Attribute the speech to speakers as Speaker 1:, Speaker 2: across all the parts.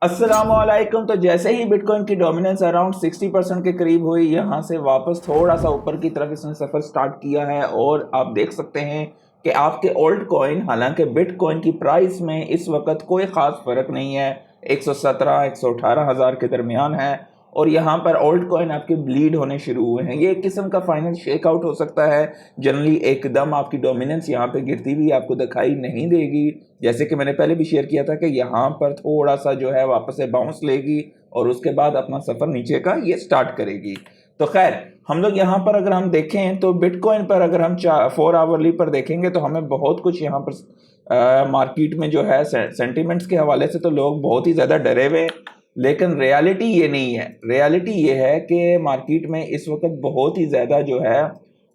Speaker 1: अस्सलामुअलैकुम। तो जैसे ही बिटकॉइन की डोमिनेंस अराउंड 60% के करीब हुई, यहाँ से वापस थोड़ा सा ऊपर की तरफ इसने सफ़र स्टार्ट किया है और आप देख सकते हैं कि आपके ओल्ड कॉइन, हालांकि बिटकॉइन की प्राइस में इस वक्त कोई ख़ास फ़र्क नहीं है, 117 118 हज़ार के दरमियान है और यहाँ पर ओल्ड कॉइन आपके ब्लीड होने शुरू हुए हैं। ये एक किस्म का फाइनल शेकआउट हो सकता है। जनरली एकदम आपकी डोमिनेंस यहाँ पे गिरती हुई आपको दिखाई नहीं देगी, जैसे कि मैंने पहले भी शेयर किया था कि यहाँ पर थोड़ा सा जो है वापस से बाउंस लेगी और उसके बाद अपना सफ़र नीचे का ये स्टार्ट करेगी। तो खैर, हम लोग यहाँ पर अगर हम देखें तो बिटकॉइन पर अगर हम 4 आवरली पर देखेंगे तो हमें बहुत कुछ यहाँ पर मार्केट में जो है सेंटिमेंट्स के हवाले से तो लोग बहुत ही ज़्यादा डरे हुए हैं, लेकिन रियलिटी ये नहीं है। रियलिटी ये है कि मार्केट में इस वक्त बहुत ही ज़्यादा जो है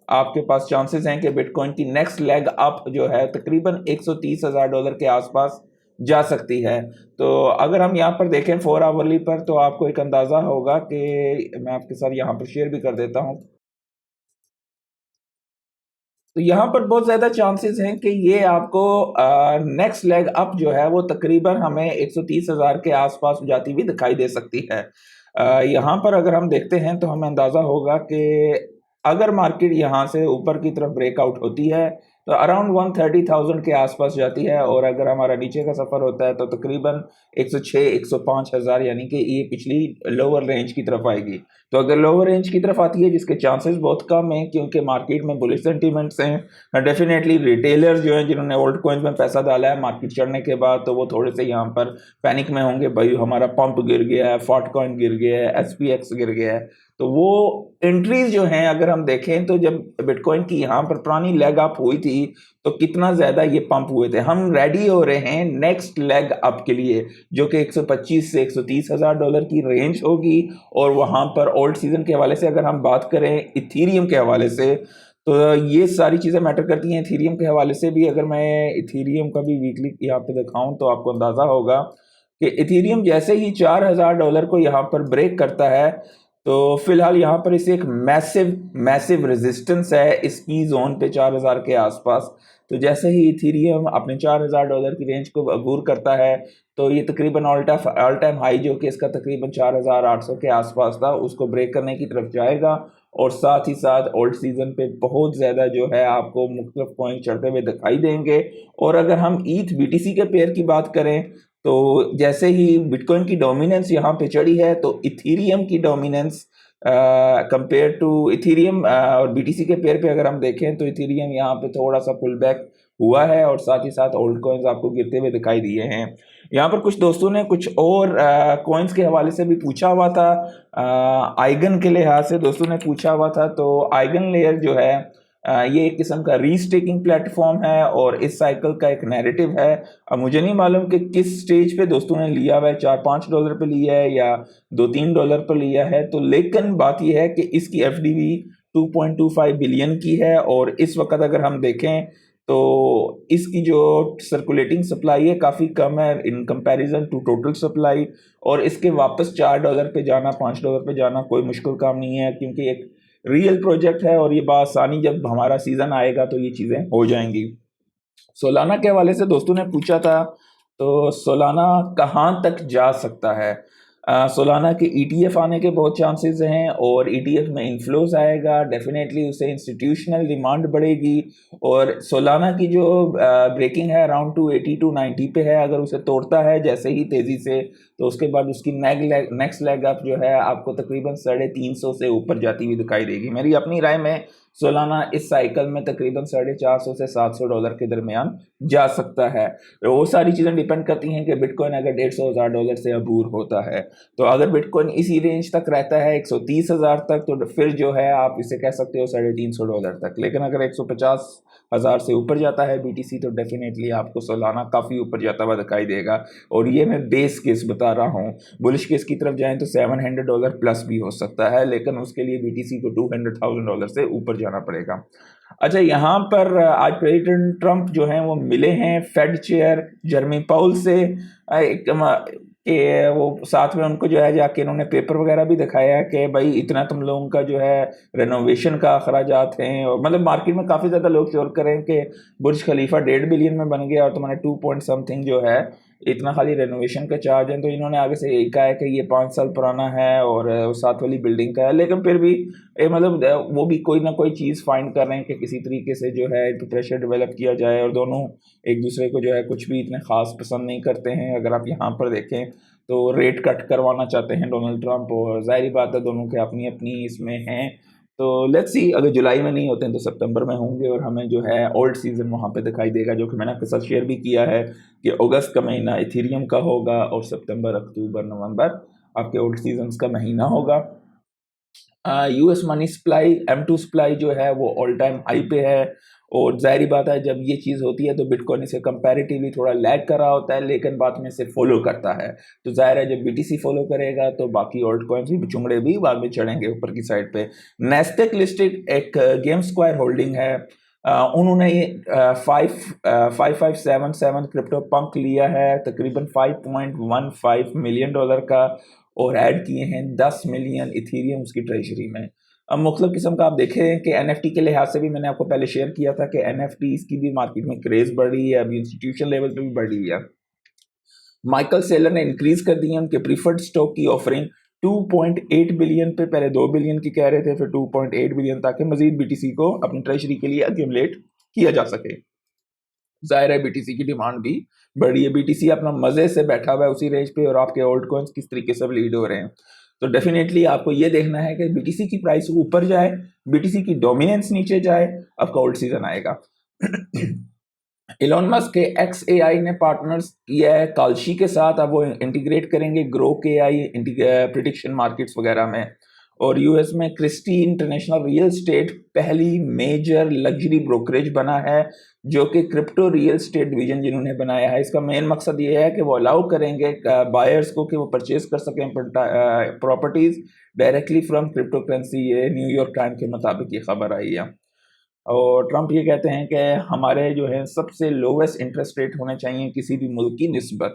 Speaker 1: आपके पास चांसेस हैं कि बिटकॉइन की नेक्स्ट लेग अप जो है तकरीबन $130,000 के आसपास जा सकती है। तो अगर हम यहाँ पर देखें 4 आवरली पर तो आपको एक अंदाज़ा होगा कि मैं आपके साथ यहाँ पर शेयर भी कर देता हूँ। तो यहाँ पर बहुत ज़्यादा चांसेस हैं कि ये आपको नेक्स्ट लेग अप जो है वो तकरीबन हमें 130,000 के आसपास जाती हुई दिखाई दे सकती है। यहाँ पर अगर हम देखते हैं तो हमें अंदाज़ा होगा कि अगर मार्केट यहाँ से ऊपर की तरफ ब्रेकआउट होती है तो अराउंड 130,000 के आसपास जाती है और अगर हमारा नीचे का सफ़र होता है तो तकरीबन 106 105 हज़ार, यानी कि ये पिछली लोअर रेंज की तरफ आएगी। तो अगर लोअर रेंज की तरफ आती है, जिसके चांसेस बहुत कम हैं क्योंकि मार्केट में बुलिश सेंटीमेंट्स हैं, डेफिनेटली रिटेलर्स जो हैं जिन्होंने ओल्ड कॉइन्स में पैसा डाला है मार्केट चढ़ने के बाद, तो वो थोड़े से यहाँ पर पैनिक में होंगे, भाई हमारा पंप गिर गया है, फॉट कॉइन गिर गया है, SPX गिर गया है। तो वो एंट्रीज जो हैं अगर हम देखें तो जब बिटकॉइन की यहाँ पर पुरानी लेग अप हुई थी तो कितना ज़्यादा ये पंप हुए थे। हम रेडी हो रहे हैं नेक्स्ट लेग अप के लिए, जो कि 125 से 130 हज़ार डॉलर की रेंज होगी। और वहाँ पर ओल्ड सीजन के हवाले से अगर हम बात करें इथीरियम के हवाले से, तो ये सारी चीज़ें मैटर करती हैं। इथीरियम के हवाले से भी अगर मैं इथीरियम का भी वीकली यहाँ पे दिखाऊं तो आपको अंदाज़ा होगा कि इथीरियम जैसे ही $4,000 को यहाँ पर ब्रेक करता है तो फिलहाल यहाँ पर इसे एक मैसिव मैसिव रेजिस्टेंस है इसकी जोन पे 4,000 के आसपास। तो जैसे ही इथीरियम अपने $4,000 की रेंज को अबूर करता है तो ये तकरीबन ऑल टाइम हाई जो कि इसका तकरीबन 4,800 के आसपास था उसको ब्रेक करने की तरफ जाएगा। और साथ ही साथ ओल्ड सीजन पे बहुत ज़्यादा जो है आपको मुख्तलिफ कॉइन चढ़ते हुए दिखाई देंगे। और अगर हम ईथ BTC के पेयर की बात करें तो जैसे ही बिटकॉइन की डोमिनेंस यहाँ पे चढ़ी है तो इथीरियम की डोमिनेंस कंपेयर टू इथीरियम और BTC के पेयर पे अगर हम देखें तो इथीरियम यहाँ पे थोड़ा सा पुल बैक हुआ है और साथ ही साथ ओल्ड कॉइन्स आपको गिरते हुए दिखाई दिए हैं। यहाँ पर कुछ दोस्तों ने कुछ और कॉइन्स के हवाले से भी पूछा हुआ था। आइगन के लिहाज से दोस्तों ने पूछा हुआ था, तो आइगन लेयर जो है ये एक किस्म का रीस्टेकिंग प्लेटफॉर्म है और इस साइकिल का एक नैरेटिव है। अब मुझे नहीं मालूम कि किस स्टेज पे दोस्तों ने लिया हुआ है, $4-5 पे लिया है या $2-3 पर लिया है, तो लेकिन बात यह है कि इसकी FDV 2.25 बिलियन की है और इस वक्त अगर हम देखें तो इसकी जो सर्कुलेटिंग सप्लाई है काफ़ी कम है in comparison to total supply. और इसके वापस $4 पे जाना, $5 पे जाना कोई मुश्किल काम नहीं है क्योंकि एक रियल प्रोजेक्ट है और ये बासानी जब हमारा सीज़न आएगा तो ये चीज़ें हो जाएंगी। सोलाना के हवाले से दोस्तों ने पूछा था, तो सोलाना कहाँ तक जा सकता है। सोलाना के ETF आने के बहुत चांसेस हैं और ETF में इन्फ्लोज आएगा, डेफिनेटली उससे इंस्टीट्यूशनल डिमांड बढ़ेगी। और सोलाना की जो ब्रेकिंग है अराउंड 280 290 पे है, अगर उसे तोड़ता है जैसे ही तेज़ी से तो उसके बाद उसकी नेक्स्ट लेग अप जो है आपको तकरीबन 350 से ऊपर जाती हुई दिखाई देगी। मेरी अपनी राय में सोलाना इस साइकिल में तकरीबन 450 से $700 के दरमियान जा सकता है। वो सारी चीज़ें डिपेंड करती हैं कि बिटकॉइन अगर $150,000 से अबूर होता है, तो अगर बिटकॉइन इसी रेंज तक रहता है 130,000 तक, तो फिर जो है आप इसे कह सकते हो $350 तक। लेकिन अगर 150,000 से ऊपर जाता है BTC तो डेफिनेटली आपको सोलाना काफ़ी ऊपर जाता हुआ दिखाई देगा। और ये मैं बेस केस बता रहा हूँ, बुलिश केस की तरफ जाएं तो $700 प्लस भी हो सकता है, लेकिन उसके लिए BTC को $200,000 से ऊपर जाना पड़ेगा। अच्छा, यहाँ पर आज प्रेसिडेंट ट्रंप जो हैं वो मिले हैं फेड चेयर जर्मी पाउल से। एक कि वो साथ में उनको जो है जाके इन्होंने पेपर वगैरह भी दिखाया है कि भाई इतना तुम लोगों का जो है रेनोवेशन का अखराजात हैं, और मतलब मार्केट में काफ़ी ज़्यादा लोग शोर करें कि बुर्ज खलीफा 1.5 बिलियन में बन गया और तुम्हारे 2 पॉइंट समथिंग जो है इतना खाली रेनोवेशन का चार्ज है। तो इन्होंने आगे से यही कहा है कि ये 5 साल पुराना है और साथ वाली बिल्डिंग का है, लेकिन फिर भी मतलब वो भी कोई ना कोई चीज़ फाइंड कर रहे हैं कि किसी तरीके से जो है तो प्रेशर डेवलप किया जाए, और दोनों एक दूसरे को जो है कुछ भी इतने ख़ास पसंद नहीं करते हैं। अगर आप यहाँ पर देखें तो रेट कट करवाना चाहते हैं डोनाल्ड ट्रंप, और ज़ाहिर बात है दोनों के अपनी अपनी इसमें हैं। तो लेट्स सी, अगर जुलाई में नहीं होते हैं तो सितंबर में होंगे, और हमें जो है ओल्ड सीज़न वहाँ पे दिखाई देगा, जो कि मैंने आपके साथ शेयर भी किया है कि अगस्त का महीना इथेरियम का होगा और सितंबर, अक्टूबर, नवंबर आपके ओल्ड सीजन्स का महीना होगा। US money supply M2 supply जो है वो ऑल टाइम हाई पे है, और ज़ाहिर बात है जब ये चीज़ होती है तो बिटकॉइन इसे कंपैरेटिवली थोड़ा लैग कर रहा होता है, लेकिन बाद में इसे फॉलो करता है। तो ज़ाहिर है जब BTC फॉलो करेगा तो बाकी ऑल्ट कॉइन्स भी चुंगड़े भी बाद में चढ़ेंगे ऊपर की साइड पे। नेस्टेक लिस्टेड एक गेम स्क्वायर होल्डिंग है, उन्होंने ये 5577 क्रिप्टो पंक लिया है तकरीबन $5.15 मिलियन का, और ऐड किए हैं 10 मिलियन इथेरियम उसकी ट्रेजरी में। अब मुख्तलिफ किस्म का आप देखें कि NFT के लिहाज से भी मैंने आपको पहले शेयर किया था कि NFTs की भी मार्केट में क्रेज बढ़ रही है, अभी इंस्टीट्यूशन लेवल पे भी बढ़ रही है। माइकल सेलर ने इंक्रीज कर दी है उनके प्रीफर्ड स्टॉक की ऑफरिंग 2.8 बिलियन पे, पहले 2 बिलियन की कह रहे थे, फिर 2.8 बिलियन, ताकि मजीद BTC को अपनी ट्रेजरी के लिए अक्यूमुलेट किया जा सके। जाहिर है BTC की डिमांड भी बढ़ी है, BTC अपना मजे से बैठा हुआ है उसी रेंज पे, और आपके ओल्ड कॉइन्स किस तरीके से लीड हो रहे हैं। तो डेफिनेटली आपको ये देखना है कि BTC की प्राइस ऊपर जाए, BTC की डोमिनेंस नीचे जाए, आपका ओल्ड सीजन आएगा। इलॉन मस्क के XAI ने पार्टनर्स किया है काल्शी के साथ, अब वो इंटीग्रेट करेंगे ग्रोक AI प्रिडिक्शन मार्केट्स वगैरह में। और यूएस में क्रिस्टी इंटरनेशनल रियल स्टेट पहली मेजर लग्जरी ब्रोकरेज बना है, जो कि क्रिप्टो रियल स्टेट डिवीजन जिन्होंने बनाया है। इसका मेन मकसद ये है कि वो अलाउ करेंगे बायर्स को कि वो परचेज कर सकें properties directly from crypto currency. ये न्यूयॉर्क टाइम के मुताबिक ये खबर आई है। और ट्रंप ये कहते हैं कि हमारे जो है सबसे लोवेस्ट इंटरेस्ट रेट होने चाहिए किसी भी मुल्क की निस्बत।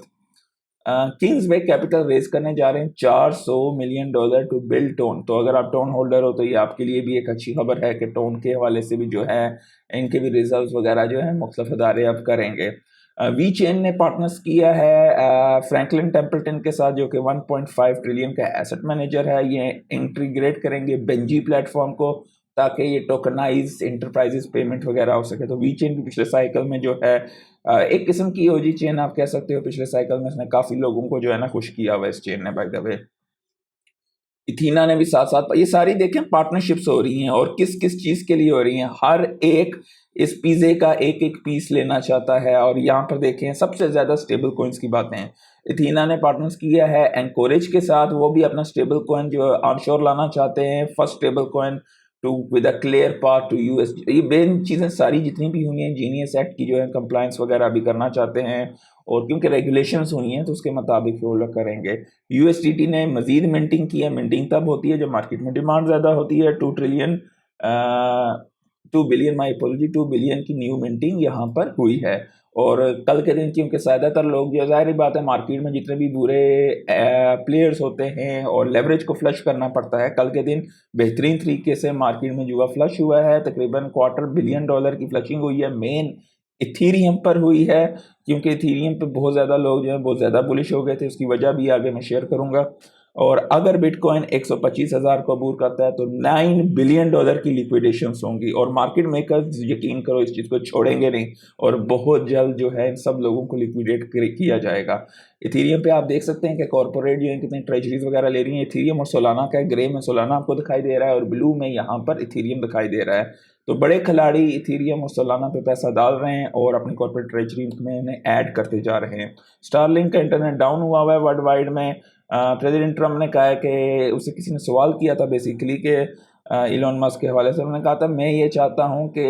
Speaker 1: किंग्स वे कैपिटल रेज करने जा रहे हैं $400 मिलियन टू बिल्ड टोन। तो अगर आप टोन होल्डर हो तो ये आपके लिए भी एक अच्छी खबर है कि टोन के हवाले से भी जो है इनके भी रिजल्ट वगैरह जो है मुख्तलिफ अदारे अब करेंगे। वी चेन ने पार्टनर्स किया है फ्रैंकलिन टेम्पल्टन के साथ, जो कि 1.5 ट्रिलियन का एसेट मैनेजर है। ये इंटीग्रेट करेंगे बेंजी प्लेटफॉर्म को, ताकि ये टोकनाइज इंटरप्राइजेस पेमेंट वगैरह हो सके। तो वी चेन भी पिछले साइकिल में जो है एक किस्म की ओजी चेन आप कह सकते हो, पिछले साइकिल में इसने काफ़ी लोगों को जो है ना खुश किया हुआ इस चेन ने, बाय द वे। इथीना ने भी साथ साथ, ये सारी देखें पार्टनरशिप्स हो रही हैं, और किस किस चीज़ के लिए हो रही हैं। हर एक इस पिज़्ज़े का एक एक पीस लेना चाहता है। और यहाँ पर देखें सबसे ज़्यादा स्टेबल कॉइन्स की बातें हैं। इथीना ने पार्टनर्स किया है एंकोरेज के साथ, वो भी अपना स्टेबल कॉइन जो ऑनशोर लाना चाहते हैं, first stablecoin to with a clear path to US. ये मेन चीज़ें सारी जितनी भी हुई हैं जीनियस एक्ट की जो है कंप्लायंस वगैरह भी करना चाहते हैं, और क्योंकि रेगुलेशंस हुई हैं तो उसके मुताबिक फॉलो करेंगे। USDT ने मजीद मिंटिंग की है। मिंटिंग तब होती है जब मार्केट में डिमांड ज़्यादा होती है। 2 बिलियन, माई अपोलॉजी, 2 बिलियन की न्यू मिंटिंग यहाँ पर हुई है। और कल के दिन क्योंकि ज़्यादातर लोग, जो ज़ाहिर बात है मार्केट में जितने भी बुरे प्लेयर्स होते हैं और लेवरेज को फ्लश करना पड़ता है, कल के दिन बेहतरीन तरीके से मार्केट में जुआ फ्लश हुआ है। तकरीबन $250 बिलियन की फ्लशिंग हुई है। मेन इथीरियम पर हुई है, क्योंकि इथीरियम पे बहुत ज़्यादा लोग जो है बहुत ज़्यादा बुलिश हो गए थे। उसकी वजह भी आगे मैं शेयर करूँगा। और अगर बिटकॉइन 125,000 को अबूर करता है तो $9 बिलियन की लिक्विडेशंस होंगी, और मार्केट मेकर्स यकीन करो इस चीज़ को छोड़ेंगे नहीं, और बहुत जल्द जो है इन सब लोगों को लिक्विडेट किया जाएगा। इथीरियम पे आप देख सकते हैं कि कॉर्पोरेट जो है कितनी ट्रेजरीज वगैरह ले रही हैं। इथीरियम और सोलाना का, ग्रे में सोलाना आपको दिखाई दे रहा है और ब्लू में यहाँ पर इथीरियम दिखाई दे रहा है। तो बड़े खिलाड़ी इथीरियम और सोलाना पे पैसा डाल रहे हैं और अपनी कॉर्पोरेट ट्रेजरी में इन्हें ऐड करते जा रहे हैं। स्टारलिंक का इंटरनेट डाउन हुआ हुआ है वर्ल्ड वाइड में। प्रेसिडेंट ट्रम्प ने कहा है कि उससे किसी ने सवाल किया था बेसिकली कि इलॉन मस्क के हवाले से, उन्होंने कहा था मैं ये चाहता हूँ कि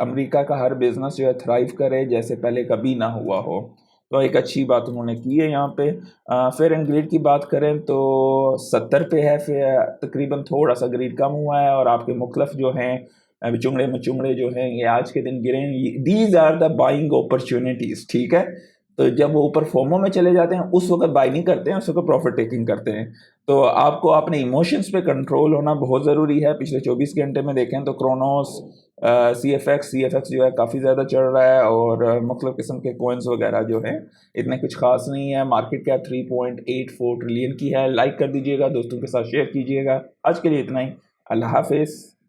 Speaker 1: अमेरिका का हर बिजनेस जो है थ्राइव करे जैसे पहले कभी ना हुआ हो। तो एक अच्छी बात उन्होंने की है यहाँ पे। फेयर एंड ग्रीड की बात करें तो 70 पे है, फिर तकरीबन थोड़ा सा ग्रीड कम हुआ है, और आपके मुख्तलिफ जो हैं चुंगड़े मचुंगड़े जो हैं ये आज के दिन गिरे हैं। These are the buying opportunities, ठीक है। तो जब वो ऊपर फोमो में चले जाते हैं उस वक़्त बाय नहीं करते हैं, उस वक़्त प्रॉफ़िट टेकिंग करते हैं। तो आपको अपने इमोशंस पे कंट्रोल होना बहुत ज़रूरी है। पिछले 24 घंटे में देखें तो क्रोनोस सीएफएक्स जो है काफ़ी ज़्यादा चढ़ रहा है और मुख्तलिफ़ किस्म के कॉइन्स वगैरह जो हैं इतने कुछ ख़ास नहीं है। मार्केट कैप 3.84 ट्रिलियन की है। लाइक कर दीजिएगा, दोस्तों के साथ शेयर कीजिएगा। आज के लिए इतना ही। अल्लाह हाफ़िज़।